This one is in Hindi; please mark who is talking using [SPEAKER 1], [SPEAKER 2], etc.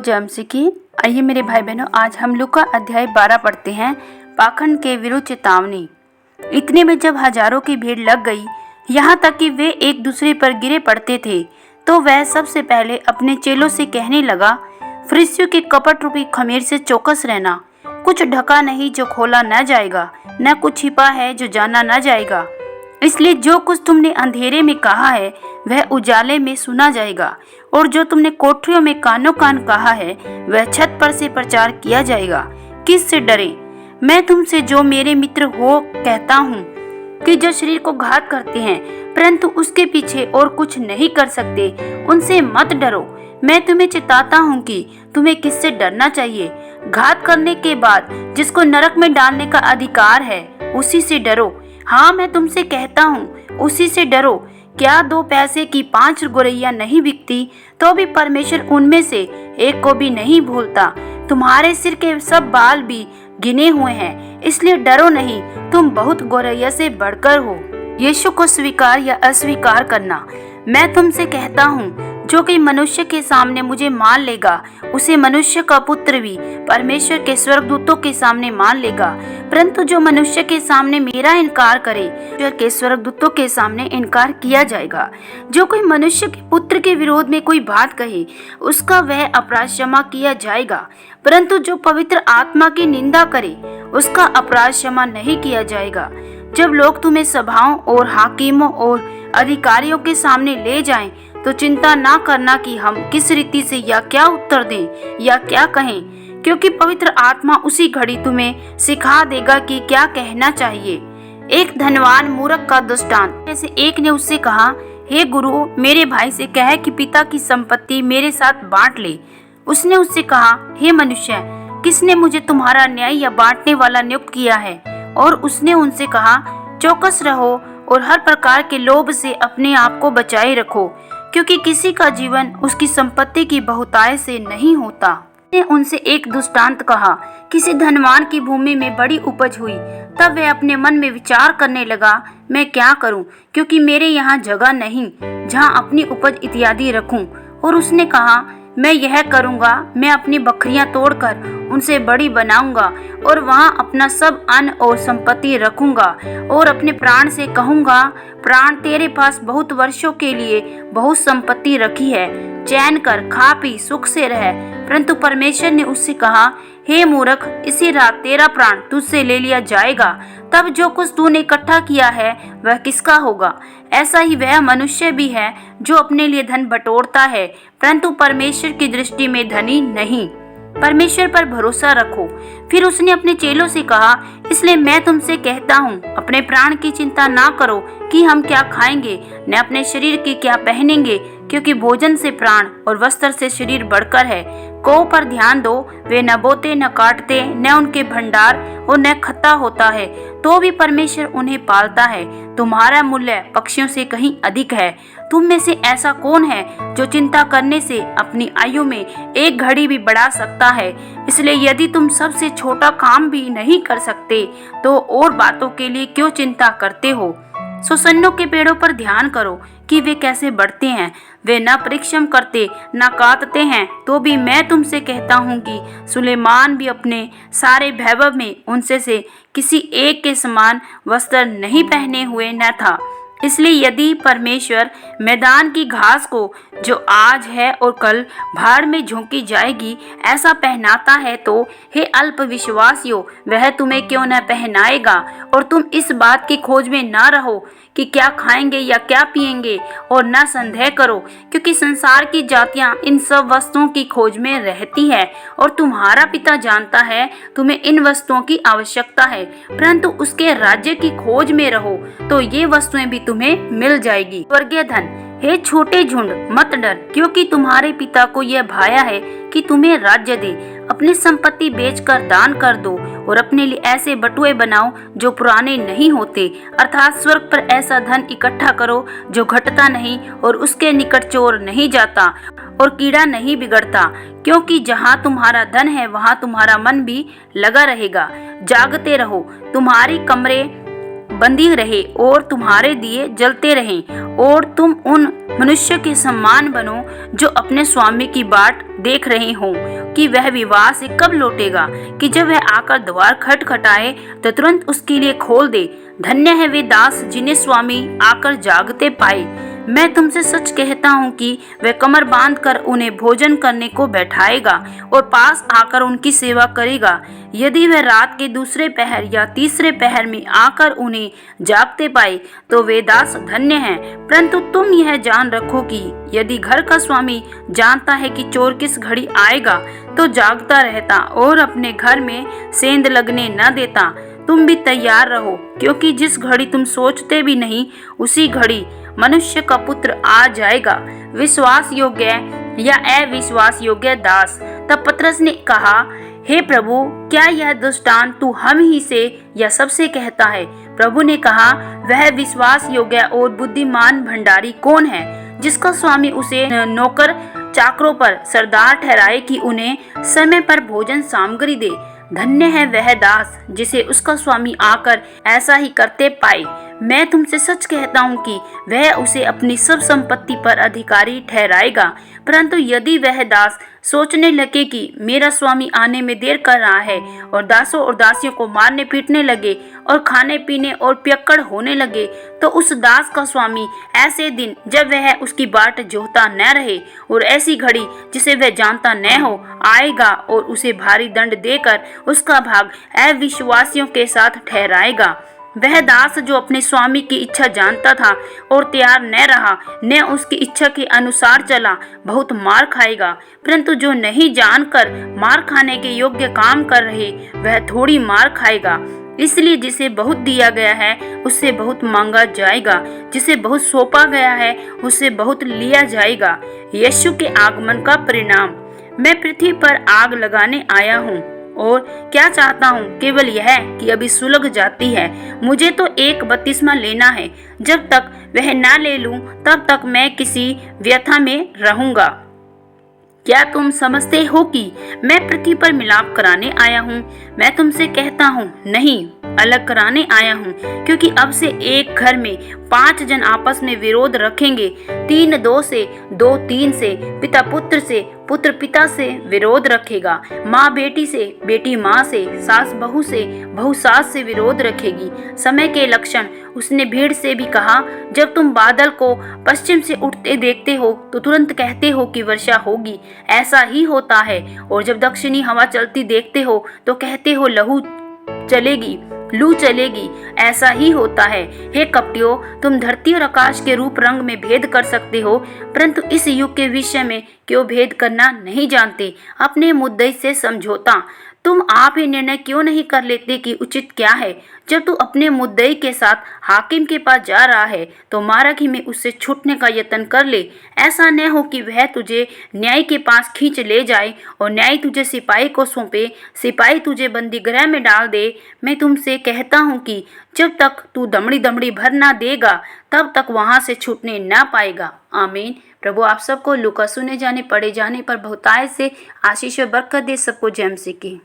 [SPEAKER 1] जय श्री की। आइए मेरे भाई बहनों, आज हम लूका अध्याय 12 पढ़ते हैं, पाखंड के विरुद्ध चेतावनी। इतने में जब हजारों की भीड़ लग गई, यहाँ तक कि वे एक दूसरे पर गिरे पड़ते थे, तो वह सबसे पहले अपने चेलों से कहने लगा, फरिसियों के कपट रूपी खमीर से चौकस रहना। कुछ ढका नहीं जो खोला न जाएगा, न कुछ छिपा है जो जाना न जाएगा। इसलिए जो कुछ तुमने अंधेरे में कहा है वह उजाले में सुना जाएगा, और जो तुमने कोठरियों में कानों कान कहा है वह छत पर से प्रचार किया जाएगा। किस से डरे? मैं तुमसे जो मेरे मित्र हो कहता हूँ कि जो शरीर को घात करते हैं परंतु उसके पीछे और कुछ नहीं कर सकते, उनसे मत डरो। मैं तुम्हें चिताता हूँ कि तुम्हें किससे डरना चाहिए। घात करने के बाद जिसको नरक में डालने का अधिकार है उसी से डरो। हाँ, मैं तुमसे कहता हूँ उसी से डरो। क्या 2 पैसे की 5 गौरैया नहीं बिकती तो भी परमेश्वर उनमें से एक को भी नहीं भूलता। तुम्हारे सिर के सब बाल भी गिने हुए हैं, इसलिए डरो नहीं, तुम बहुत गौरैया से बढ़कर हो। यीशु को स्वीकार या अस्वीकार करना। मैं तुमसे कहता हूँ, जो कोई मनुष्य के सामने मुझे मान लेगा उसे मनुष्य का पुत्र भी परमेश्वर के स्वर्गदूतों के सामने मान लेगा। परंतु जो मनुष्य के सामने मेरा इनकार करे, परमेश्वर के स्वर्गदूतों के सामने इनकार किया जाएगा। जो कोई मनुष्य के पुत्र के विरोध में कोई बात कहे, उसका वह अपराध क्षमा किया जाएगा, परंतु जो पवित्र आत्मा की निंदा करे उसका अपराध क्षमा नहीं किया जाएगा। जब लोग तुम्हें सभाओं और हाकिमों और अधिकारियों के सामने ले जाएं, तो चिंता ना करना कि हम किस रीति से या क्या उत्तर दें या क्या कहें, क्योंकि पवित्र आत्मा उसी घड़ी तुम्हें सिखा देगा कि क्या कहना चाहिए। एक धनवान मूर्ख का दृष्टांत। जैसे एक ने उससे कहा, हे गुरु, मेरे भाई से कह कि पिता की संपत्ति मेरे साथ बांट ले। उसने उससे कहा, हे मनुष्य, किसने मुझे तुम्हारा न्याय या बांटने वाला नियुक्त किया है? और उसने उनसे कहा, चौकस रहो और हर प्रकार के लोभ से अपने आप को बचाए रखो, क्योंकि किसी का जीवन उसकी संपत्ति की बहुतायत से नहीं होता। ने उनसे एक दृष्टांत कहा, किसी धनवान की भूमि में बड़ी उपज हुई। तब वह अपने मन में विचार करने लगा, मैं क्या करूं, क्योंकि मेरे यहाँ जगह नहीं जहाँ अपनी उपज इत्यादि रखूं। और उसने कहा, मैं यह करूंगा, मैं अपनी बकरियां तोड़कर उनसे बड़ी बनाऊंगा और वहां अपना सब अन्न और संपत्ति रखूंगा, और अपने प्राण से कहूंगा, प्राण, तेरे पास बहुत वर्षों के लिए बहुत संपत्ति रखी है, चैन कर, खा पी, सुख से रह। परंतु परमेश्वर ने उससे कहा, हे मूर्ख, इसी रात तेरा प्राण तुझसे ले लिया जाएगा। तब जो कुछ तूने इकट्ठा किया है वह किसका होगा? ऐसा ही वह मनुष्य भी है जो अपने लिए धन बटोरता है, परंतु परमेश्वर की दृष्टि में धनी नहीं। परमेश्वर पर भरोसा रखो। फिर उसने अपने चेलों से कहा, इसलिए मैं तुमसे कहता हूँ, अपने प्राण की चिंता ना करो कि हम क्या खाएंगे, न अपने शरीर की क्या पहनेंगे, क्योंकि भोजन से प्राण और वस्त्र से शरीर बढ़कर है। कौ पर ध्यान दो, वे न बोते न काटते, न उनके भंडार और न खत्ता होता है, तो भी परमेश्वर उन्हें पालता है। तुम्हारा मूल्य पक्षियों से कहीं अधिक है। तुम में से ऐसा कौन है जो चिंता करने से अपनी आयु में एक घड़ी भी बढ़ा सकता है? इसलिए यदि तुम सबसे छोटा काम भी नहीं कर सकते, तो और बातों के लिए क्यों चिंता करते हो? सुसन्नों के पेड़ों पर ध्यान करो कि वे कैसे बढ़ते हैं। वे न परिश्रम करते न काटते हैं, तो भी मैं तुमसे कहता हूँ कि सुलेमान भी अपने सारे वैभव में उनसे से किसी एक के समान वस्त्र नहीं पहने हुए न था। इसलिए यदि परमेश्वर मैदान की घास को, जो आज है और कल भाड़ में झोंकी जाएगी, ऐसा पहनाता है, तो हे अल्प विश्वासियों, वह तुम्हें क्यों न पहनाएगा। और तुम इस बात की खोज में न रहो कि क्या खाएंगे या क्या पिएंगे, और न संदेह करो, क्योंकि संसार की जातियां इन सब वस्तुओं की खोज में रहती है, और तुम्हारा पिता जानता है तुम्हें इन वस्तुओं की आवश्यकता है। परंतु उसके राज्य की खोज में रहो, तो ये वस्तुएं भी तुम्हें मिल जाएगी। स्वर्गीय धन। हे छोटे झुंड, मत डर, क्योंकि तुम्हारे पिता को यह भाया है कि तुम्हें राज्य दे। अपनी संपत्ति बेचकर दान कर दो, और अपने लिए ऐसे बटुए बनाओ जो पुराने नहीं होते, अर्थात स्वर्ग पर ऐसा धन इकट्ठा करो जो घटता नहीं और उसके निकट चोर नहीं जाता और कीड़ा नहीं बिगड़ता, क्योंकि जहाँ तुम्हारा धन है वहाँ तुम्हारा मन भी लगा रहेगा। जागते रहो, तुम्हारी कमरे बंदी रहे और तुम्हारे दिए जलते रहें, और तुम उन मनुष्य के समान बनो जो अपने स्वामी की बाट देख रहे हो कि वह विवाह से कब लौटेगा, कि जब वह आकर द्वार खटखटाए तो तुरंत उसके लिए खोल दे। धन्य है वे दास जिन्हें स्वामी आकर जागते पाए। मैं तुमसे सच कहता हूँ कि वह कमर बांध कर उन्हें भोजन करने को बैठाएगा और पास आकर उनकी सेवा करेगा। यदि वह रात के दूसरे पहर या तीसरे पहर में आकर उन्हें जागते पाए तो वे दास धन्य हैं। परंतु तुम यह जान रखो कि यदि घर का स्वामी जानता है कि चोर किस घड़ी आएगा तो जागता रहता और अपने घर में सेंध लगने न देता। तुम भी तैयार रहो, क्योंकि जिस घड़ी तुम सोचते भी नहीं उसी घड़ी मनुष्य का पुत्र आ जाएगा। विश्वास योग्य या अविश्वास योग्य दास। तब पतरस ने कहा, हे प्रभु, क्या यह दृष्टांत तू हम ही से या सबसे कहता है? प्रभु ने कहा, वह विश्वास योग्य और बुद्धिमान भंडारी कौन है जिसका स्वामी उसे नौकर चाकरों पर सरदार ठहराए कि उन्हें समय पर भोजन सामग्री दे। धन्य है वह दास जिसे उसका स्वामी आकर ऐसा ही करते पाए। मैं तुमसे सच कहता हूँ कि वह उसे अपनी सब संपत्ति पर अधिकारी ठहराएगा। परंतु यदि वह दास सोचने लगे कि मेरा स्वामी आने में देर कर रहा है, और दासों और दासियों को मारने पीटने लगे और खाने पीने और पियक्कड़ होने लगे, तो उस दास का स्वामी ऐसे दिन जब वह उसकी बाट जोहता न रहे और ऐसी घड़ी जिसे वह जानता न हो आएगा और उसे भारी दंड देकर उसका भाग अविश्वासियों के साथ ठहराएगा। वह दास जो अपने स्वामी की इच्छा जानता था और तैयार न रहा, न उसकी इच्छा के अनुसार चला, बहुत मार खाएगा। परंतु जो नहीं जानकर मार खाने के योग्य काम कर रहे, वह थोड़ी मार खाएगा। इसलिए जिसे बहुत दिया गया है उससे बहुत मांगा जाएगा, जिसे बहुत सौंपा गया है उससे बहुत लिया जाएगा। यीशु के आगमन का परिणाम। मैं पृथ्वी पर आग लगाने आया हूँ, और क्या चाहता हूँ केवल यह कि अभी सुलग जाती है। मुझे तो एक बपतिस्मा लेना है, जब तक वह ना ले लूं तब तक मैं किसी व्यथा में रहूंगा। क्या तुम समझते हो कि मैं पृथ्वी पर मिलाप कराने आया हूँ? मैं तुमसे कहता हूँ, नहीं, अलग कराने आया हूँ। क्योंकि अब से एक घर में 5 जन आपस में विरोध रखेंगे, 3 2 से, 2 3 से, पिता पुत्र से, पुत्र पिता से विरोध रखेगा, माँ बेटी से, बेटी माँ से, सास बहू से, बहू सास से विरोध रखेगी। समय के लक्षण। उसने भीड़ से भी कहा, जब तुम बादल को पश्चिम से उठते देखते हो तो तुरंत कहते हो कि वर्षा होगी, ऐसा ही होता है। और जब दक्षिणी हवा चलती देखते हो तो कहते हो लू चलेगी, ऐसा ही होता है। हे कपटियों, तुम धरती और आकाश के रूप रंग में भेद कर सकते हो, परंतु इस युग के विषय में क्यों भेद करना नहीं जानते। अपने मुद्दे से समझौता। तुम आप ही निर्णय क्यों नहीं कर लेते कि उचित क्या है? जब तू अपने मुद्दई के साथ हाकिम के पास जा रहा है तो मार्ग ही में उससे छूटने का यत्न कर ले। ऐसा न हो कि वह तुझे न्याय के पास खींच ले जाए और न्याय तुझे सिपाही को सौंपे, सिपाही तुझे बंदी गृह में डाल दे। मैं तुमसे कहता हूँ कि जब तक तू दमड़ी दमड़ी भर ना देगा तब तक वहाँ से छूटने ना पाएगा। आमीन। प्रभु आप सबको लूका सुने जाने पढ़े जाने पर बहुतायत से आशीष व बरकत दे। सबको जय मसीह की।